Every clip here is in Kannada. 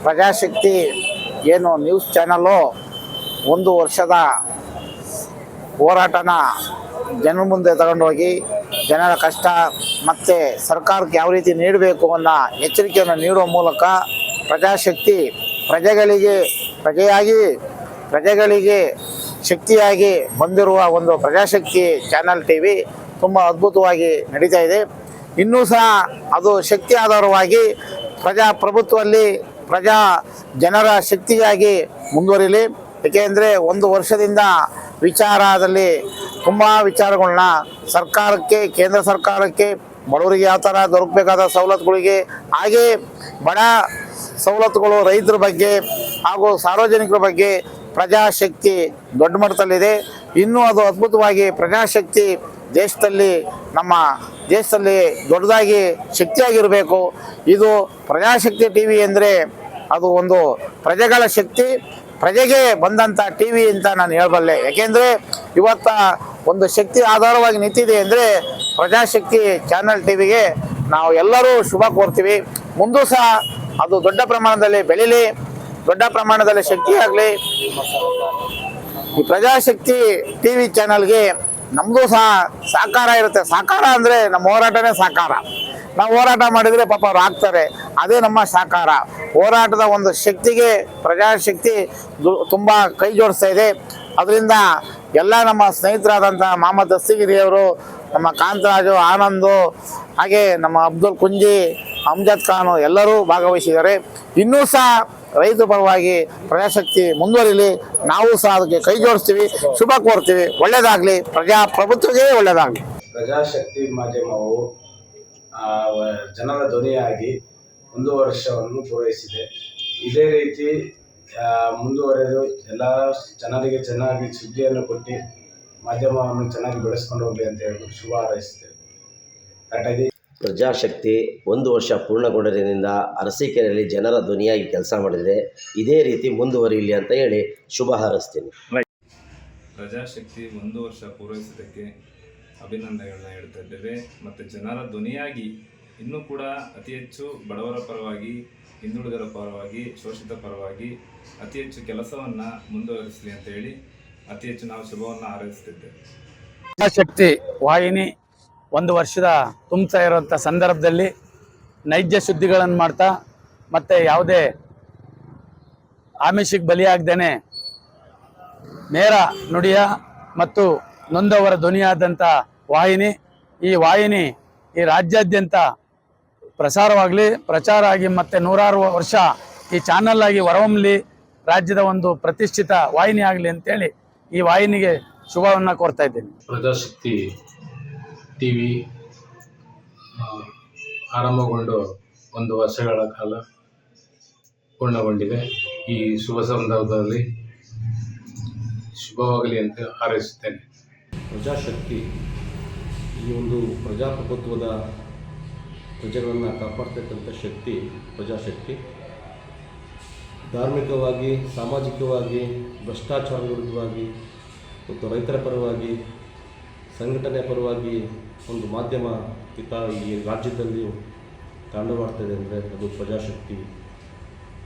ಪ್ರಜಾಶಕ್ತಿ ಏನು ನ್ಯೂಸ್ ಚಾನಲ್ಲು 1 ವರ್ಷದ ಹೋರಾಟನ ಜನರ ಮುಂದೆ ತಗೊಂಡೋಗಿ ಜನರ ಕಷ್ಟ ಮತ್ತು ಸರ್ಕಾರಕ್ಕೆ ಯಾವ ರೀತಿ ನೀಡಬೇಕು ಅನ್ನೋ ಎಚ್ಚರಿಕೆಯನ್ನು ನೀಡುವ ಮೂಲಕ ಪ್ರಜಾಶಕ್ತಿ ಪ್ರಜೆಗಳಿಗೆ ಶಕ್ತಿಯಾಗಿ ಬಂದಿರುವ ಒಂದು ಪ್ರಜಾಶಕ್ತಿ ಚಾನಲ್ ಟಿವಿ ತುಂಬ ಅದ್ಭುತವಾಗಿ ನಡೀತಾ ಇದೆ. ಇನ್ನೂ ಸಹ ಅದು ಶಕ್ತಿ ಆಧಾರವಾಗಿ ಪ್ರಜಾಪ್ರಭುತ್ವದಲ್ಲಿ ಜನರ ಶಕ್ತಿಯಾಗಿ ಮುಂದುವರಿಲಿ. ಏಕೆಂದರೆ 1 ವರ್ಷದಿಂದ ವಿಚಾರದಲ್ಲಿ ತುಂಬ ವಿಚಾರಗಳನ್ನ ಸರ್ಕಾರಕ್ಕೆ, ಕೇಂದ್ರ ಸರ್ಕಾರಕ್ಕೆ, ಬಡವರಿಗೆ ಯಾವ ಥರ ದೊರಕಬೇಕಾದ ಸವಲತ್ತುಗಳಿಗೆ, ಹಾಗೇ ಬಡ ಸವಲತ್ತುಗಳು ರೈತರ ಬಗ್ಗೆ ಹಾಗೂ ಸಾರ್ವಜನಿಕರ ಬಗ್ಗೆ ಪ್ರಜಾಶಕ್ತಿ ದೊಡ್ಡ ಮಟ್ಟದಲ್ಲಿದೆ. ಇನ್ನೂ ಅದು ಅದ್ಭುತವಾಗಿ ಪ್ರಜಾಶಕ್ತಿ ನಮ್ಮ ದೇಶದಲ್ಲಿ ದೊಡ್ಡದಾಗಿ ಶಕ್ತಿಯಾಗಿರಬೇಕು. ಇದು ಪ್ರಜಾಶಕ್ತಿ ಟಿ ವಿ ಅಂದರೆ ಅದು ಒಂದು ಪ್ರಜೆಗಳ ಶಕ್ತಿ, ಪ್ರಜೆಗೆ ಬಂದಂಥ ಟಿ ವಿ ಅಂತ ನಾನು ಹೇಳಬಲ್ಲೆ. ಯಾಕೆಂದರೆ ಇವತ್ತ ಒಂದು ಶಕ್ತಿ ಆಧಾರವಾಗಿ ನಿಂತಿದೆ ಅಂದರೆ ಪ್ರಜಾಶಕ್ತಿ ಚಾನಲ್ ಟಿ ವಿಗೆ ನಾವು ಎಲ್ಲರೂ ಶುಭ ಕೋರ್ತೀವಿ. ಮುಂದೂ ಸಹ ಅದು ದೊಡ್ಡ ಪ್ರಮಾಣದಲ್ಲಿ ಬೆಳೀಲಿ, ದೊಡ್ಡ ಪ್ರಮಾಣದಲ್ಲಿ ಶಕ್ತಿಯಾಗಲಿ. ಈ ಪ್ರಜಾಶಕ್ತಿ ಟಿ ವಿ ಚಾನಲ್ಗೆ ನಮ್ಮದು ಸಹ ಸಹಕಾರ ಇರುತ್ತೆ. ಸಹಕಾರ ಅಂದರೆ ನಮ್ಮ ಹೋರಾಟನೇ ಸಹಕಾರ. ನಾವು ಹೋರಾಟ ಮಾಡಿದರೆ ಪಾಪ ಅವ್ರು ಆಗ್ತಾರೆ, ಅದೇ ನಮ್ಮ ಸಹಕಾರ. ಹೋರಾಟದ ಒಂದು ಶಕ್ತಿಗೆ ಪ್ರಜಾಶಕ್ತಿ ತುಂಬ ಕೈ ಜೋಡಿಸ್ತಾ ಇದೆ. ಅದರಿಂದ ಎಲ್ಲ ನಮ್ಮ ಸ್ನೇಹಿತರಾದಂಥ ಮೊಹಮ್ಮದ್ ದಸ್ತಗಿರಿಯವರು, ನಮ್ಮ ಕಾಂತರಾಜು, ಆನಂದು, ಹಾಗೆ ನಮ್ಮ ಅಬ್ದುಲ್ ಕುಂಜಿ, ಅಮ್ಜದ್ ಖಾನು ಎಲ್ಲರೂ ಭಾಗವಹಿಸಿದ್ದಾರೆ. ಇನ್ನೂ ಸಹ ರೈತರ ಪರವಾಗಿ ಪ್ರಜಾಶಕ್ತಿ ಮುಂದುವರಿಲಿ. ನಾವು ಸಹ ಅದಕ್ಕೆ ಕೈ ಜೋಡಿಸ್ತೀವಿ, ಶುಭ ಕೋರ್ತೀವಿ. ಒಳ್ಳೆಯದಾಗಲಿ, ಪ್ರಜಾಪ್ರಭುತ್ವಕ್ಕೆ ಒಳ್ಳೆಯದಾಗಲಿ. ಪ್ರಜಾಶಕ್ತಿ ಮಾಧ್ಯಮವು ಜನರ ಧ್ವನಿಯಾಗಿ 1 ವರ್ಷವನ್ನು ಪೂರೈಸಿದೆ. ಇದೇ ರೀತಿ ಮುಂದುವರೆದು ಎಲ್ಲ ಜನರಿಗೆ ಚೆನ್ನಾಗಿ ಸುದ್ದಿಯನ್ನು ಕೊಟ್ಟು ಮಾಧ್ಯಮವನ್ನು ಚೆನ್ನಾಗಿ ಬೆಳೆಸ್ಕೊಂಡು ಹೋಗಲಿ ಅಂತ ಹೇಳಿ ಶುಭ ಹಾರೈಸ್ತೇವೆ. ಪ್ರಜಾಶಕ್ತಿ 1 ವರ್ಷ ಪೂರ್ಣಗೊಂಡಿದ್ದರಿಂದ ಅರಸೀಕೆರೆಯಲ್ಲಿ ಜನರ ಧ್ವನಿಯಾಗಿ ಕೆಲಸ ಮಾಡಿದೆ. ಇದೇ ರೀತಿ ಮುಂದುವರಿಯಲಿ ಅಂತ ಹೇಳಿ ಶುಭ ಹಾರೈಸ್ತೀನಿ. ಪ್ರಜಾಶಕ್ತಿ 1 ವರ್ಷ ಪೂರೈಸಿದ್ದಕ್ಕೆ ಅಭಿನಂದನೆಗಳನ್ನ ಹೇಳ್ತಾ ಇದ್ದೇವೆ. ಮತ್ತು ಜನರ ಧ್ವನಿಯಾಗಿ ಇನ್ನೂ ಕೂಡ ಅತಿ ಹೆಚ್ಚು ಬಡವರ ಪರವಾಗಿ, ಹಿಂದುಳಿದರ ಪರವಾಗಿ, ಶೋಷಿತ ಪರವಾಗಿ ಅತಿ ಹೆಚ್ಚು ಕೆಲಸವನ್ನು ಮುಂದುವರಿಸಲಿ ಅಂತ ಹೇಳಿ ಅತಿ ಹೆಚ್ಚು ನಾವು ಶುಭವನ್ನು ಹಾರೈಸುತ್ತಿದ್ದೇವೆ. ಪ್ರಜಾಶಕ್ತಿ ವಾಹಿನಿ 1 ವರ್ಷದ ತುಂಬ್ತಾ ಇರೋಂಥ ಸಂದರ್ಭದಲ್ಲಿ ನೈಜ ಸುದ್ದಿಗಳನ್ನು ಮಾಡ್ತಾ ಮತ್ತು ಯಾವುದೇ ಆಮಿಷಕ್ಕೆ ಬಲಿಯಾಗದೇನೆ ನೇರ ನುಡಿಯ ಮತ್ತು ನೊಂದವರ ಧ್ವನಿಯಾದಂಥ ವಾಹಿನಿ. ಈ ವಾಹಿನಿ ಈ ರಾಜ್ಯಾದ್ಯಂತ ಪ್ರಚಾರ ಆಗಿ ಮತ್ತು 106 ವರ್ಷ ಈ ಚಾನಲ್ ಆಗಿ ಹೊರಹೊಮ್ಮಲಿ, ರಾಜ್ಯದ ಒಂದು ಪ್ರತಿಷ್ಠಿತ ವಾಹಿನಿ ಆಗಲಿ ಅಂತೇಳಿ ಈ ವಾಹಿನಿಗೆ ಶುಭವನ್ನು ಕೋರ್ತಾ ಇದ್ದೀನಿ. ಪ್ರಜಾಶಕ್ತಿ ಟಿ ವಿ ಆರಂಭಗೊಂಡು 1 ವರ್ಷಗಳ ಕಾಲ ಪೂರ್ಣಗೊಂಡಿದೆ. ಈ ಶುಭ ಸಂದರ್ಭದಲ್ಲಿ ಶುಭವಾಗಲಿ ಅಂತ ಹಾರೈಸುತ್ತೇನೆ. ಪ್ರಜಾಶಕ್ತಿ ಈ ಒಂದು ಪ್ರಜಾಪ್ರಭುತ್ವದ ಪ್ರಜೆಗಳನ್ನು ಕಾಪಾಡ್ತಕ್ಕಂಥ ಶಕ್ತಿ ಪ್ರಜಾಶಕ್ತಿ. ಧಾರ್ಮಿಕವಾಗಿ, ಸಾಮಾಜಿಕವಾಗಿ, ಭ್ರಷ್ಟಾಚಾರ ವಿರುದ್ಧವಾಗಿ ಮತ್ತು ರೈತರ ಪರವಾಗಿ, ಸಂಘಟನೆ ಪರವಾಗಿ ಒಂದು ಮಾಧ್ಯಮ ಈ ರಾಜ್ಯದಲ್ಲಿ ತಾಂಡವಾಡ್ತಾಯಿದೆ ಅಂದರೆ ಅದು ಪ್ರಜಾಶಕ್ತಿ.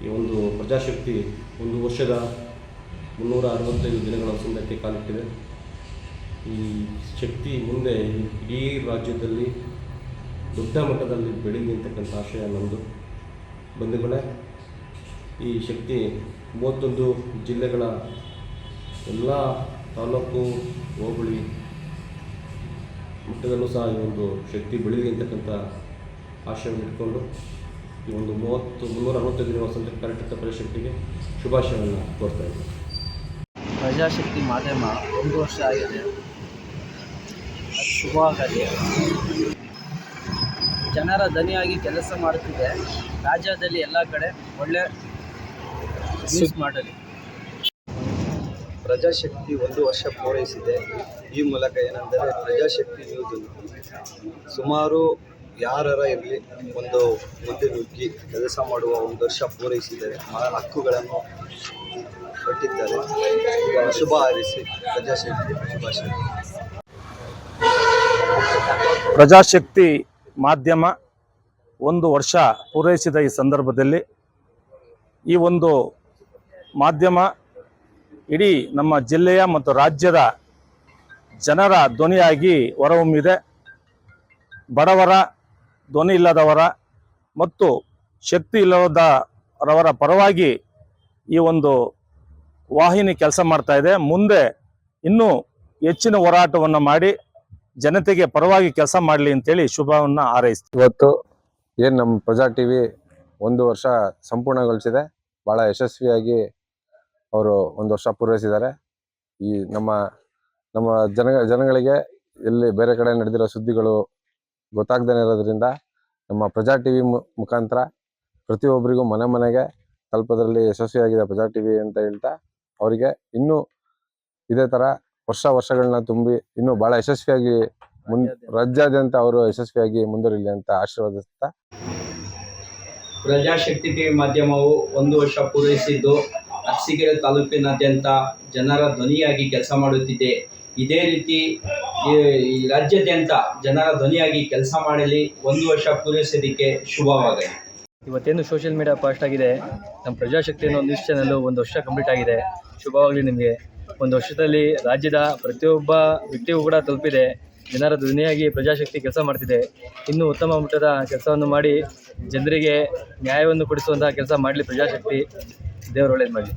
ಈ ಒಂದು ಪ್ರಜಾಶಕ್ತಿ 1 ವರ್ಷದ 365 ದಿನಗಳ ಸಂದಕ್ಕೆ ಕಾಲಿಟ್ಟಿದೆ. ಈ ಶಕ್ತಿ ಮುಂದೆ ಇಡೀ ರಾಜ್ಯದಲ್ಲಿ ದೊಡ್ಡ ಮಟ್ಟದಲ್ಲಿ ಬೆಳೀಲಿ ಅಂತಕ್ಕಂಥ ಆಶಯ ನಮ್ಮದು. ಬಂಧುಗಳೇ, ಈ ಶಕ್ತಿ 31 ಜಿಲ್ಲೆಗಳ ಎಲ್ಲ ತಾಲೂಕು, ಹೋಬಳಿ ಮಟ್ಟದಲ್ಲೂ ಸಹ ಈ ಒಂದು ಶಕ್ತಿ ಬೆಳೀಲಿ ಅಂತಕ್ಕಂಥ ಆಶಯವನ್ನು ಇಟ್ಕೊಂಡು ಈ ಒಂದು 365 ದಿನಗಳ ಸಂದಕ್ಕೆ ಕಾಲಿಟ್ಟಂಥ ಪ್ರಜಾಶಕ್ತಿಗೆ ಶುಭಾಶಯವನ್ನು ಕೋರ್ತಾ ಇದ್ದೀನಿ. ಪ್ರಜಾಶಕ್ತಿ ಮಾಧ್ಯಮ 1 ವರ್ಷ ಆಗಿದೆ, ಅದು ಶುಭವಾಗಲಿ. ಜನರ ಧ್ವನಿಯಾಗಿ ಕೆಲಸ ಮಾಡುತ್ತಿದೆ. ರಾಜ್ಯದಲ್ಲಿ ಎಲ್ಲ ಕಡೆ ಒಳ್ಳೆ ನ್ಯೂಸ್ ಮಾಡಲಿ. ಪ್ರಜಾಶಕ್ತಿ 1 ವರ್ಷ ಪೂರೈಸಿದೆ. ಈ ಮೂಲಕ ಏನೆಂದರೆ ಪ್ರಜಾಶಕ್ತಿ ನ್ಯೂಸ್ ಸುಮಾರು ಯಾರ ಇರಲಿ ಒಂದು ಮುಂದೆ ನುಗ್ಗಿ ಕೆಲಸ ಮಾಡುವ 1 ವರ್ಷ ಪೂರೈಸಿದ್ದಾರೆ. ಹಕ್ಕುಗಳನ್ನು ಕೊಟ್ಟಿದ್ದಾರೆ. ಶುಭ ಹಾರೈಸಿ ಪ್ರಜಾಶಕ್ತಿ ಶುಭಾಶಯ. ಪ್ರಜಾಶಕ್ತಿ ಮಾಧ್ಯಮ 1 ವರ್ಷ ಪೂರೈಸಿದ ಈ ಸಂದರ್ಭದಲ್ಲಿ ಈ ಒಂದು ಮಾಧ್ಯಮ ಇಡೀ ನಮ್ಮ ಜಿಲ್ಲೆಯ ಮತ್ತು ರಾಜ್ಯದ ಜನರ ಧ್ವನಿಯಾಗಿ ಹೊರಹೊಮ್ಮಿದೆ. ಬಡವರ, ಧ್ವನಿ ಇಲ್ಲದವರ ಮತ್ತು ಶಕ್ತಿ ಇಲ್ಲದವರ ಪರವಾಗಿ ಈ ಒಂದು ವಾಹಿನಿ ಕೆಲಸ ಮಾಡ್ತಾ ಇದೆ. ಮುಂದೆ ಇನ್ನೂ ಹೆಚ್ಚಿನ ಹೋರಾಟವನ್ನು ಮಾಡಿ ಜನತೆಗೆ ಪರವಾಗಿ ಕೆಲಸ ಮಾಡಲಿ ಅಂತೇಳಿ ಶುಭವನ್ನು ಹಾರೈಸ್ತೀವಿ. ಇವತ್ತು ಏನು ನಮ್ಮ ಪ್ರಜಾ ಟಿ ವಿ 1 ವರ್ಷ ಸಂಪೂರ್ಣಗೊಳಿಸಿದೆ. ಭಾಳ ಯಶಸ್ವಿಯಾಗಿ ಅವರು 1 ವರ್ಷ ಪೂರೈಸಿದ್ದಾರೆ. ಈ ನಮ್ಮ ಜನಗಳಿಗೆ ಎಲ್ಲಿ ಬೇರೆ ಕಡೆ ನಡೆದಿರೋ ಸುದ್ದಿಗಳು ಗೊತ್ತಾಗ್ದೇ ಇರೋದ್ರಿಂದ ನಮ್ಮ ಪ್ರಜಾ ಟಿ ವಿ ಮುಖಾಂತರ ಪ್ರತಿಯೊಬ್ಬರಿಗೂ ಮನೆಗೆ ತಲುಪೋದ್ರಲ್ಲಿ ಯಶಸ್ವಿಯಾಗಿದೆ ಪ್ರಜಾ ಟಿ ವಿ ಅಂತ ಹೇಳ್ತಾ, ಅವರಿಗೆ ಇನ್ನೂ ಇದೇ ಥರ ವರ್ಷಗಳನ್ನ ತುಂಬಿ ಇನ್ನೂ ಭಾಳ ಯಶಸ್ವಿಯಾಗಿ ರಾಜ್ಯಾದ್ಯಂತ ಅವರು ಯಶಸ್ವಿಯಾಗಿ ಮುಂದುವರಿಲಿ ಅಂತ ಆಶೀರ್ವದಿಸ್ತಾ, ಪ್ರಜಾಶಕ್ತಿ ಟಿವಿ ಮಾಧ್ಯಮವು 1 ವರ್ಷ ಪೂರೈಸಿದ್ದು ಅರಸೀಕೆರೆ ತಾಲೂಕಿನಾದ್ಯಂತ ಜನರ ಧ್ವನಿಯಾಗಿ ಕೆಲಸ ಮಾಡುತ್ತಿದೆ. ಇದೇ ರೀತಿ ಈ ರಾಜ್ಯಾದ್ಯಂತ ಜನರ ಧ್ವನಿಯಾಗಿ ಕೆಲಸ ಮಾಡಲಿ, 1 ವರ್ಷ ಪೂರೈಸೋದಕ್ಕೆ ಶುಭವಾಗಲಿ. ಇವತ್ತೇನು ಸೋಷಿಯಲ್ ಮೀಡಿಯಾ ಫಾಸ್ಟ್ ಆಗಿದೆ, ನಮ್ಮ ಪ್ರಜಾಶಕ್ತಿ ಅನ್ನೋ ನ್ಯೂಸ್ ಚಾನಲ್ಲು 1 ವರ್ಷ ಕಂಪ್ಲೀಟ್ ಆಗಿದೆ. ಶುಭವಾಗಲಿ ನಿಮಗೆ. 1 ವರ್ಷದಲ್ಲಿ ರಾಜ್ಯದ ಪ್ರತಿಯೊಬ್ಬ ವ್ಯಕ್ತಿಗೂ ಕೂಡ ತಲುಪಿದೆ. ಜನರ ಧ್ವನಿಯಾಗಿ ಪ್ರಜಾಶಕ್ತಿ ಕೆಲಸ ಮಾಡ್ತಿದೆ. ಇನ್ನೂ ಉತ್ತಮ ಮಟ್ಟದ ಕೆಲಸವನ್ನು ಮಾಡಿ ಜನರಿಗೆ ನ್ಯಾಯವನ್ನು ಕೊಡಿಸುವಂತಹ ಕೆಲಸ ಮಾಡಲಿ ಪ್ರಜಾಶಕ್ತಿ. ದೇವರು ಒಳ್ಳೇದು ಮಾಡಲಿ.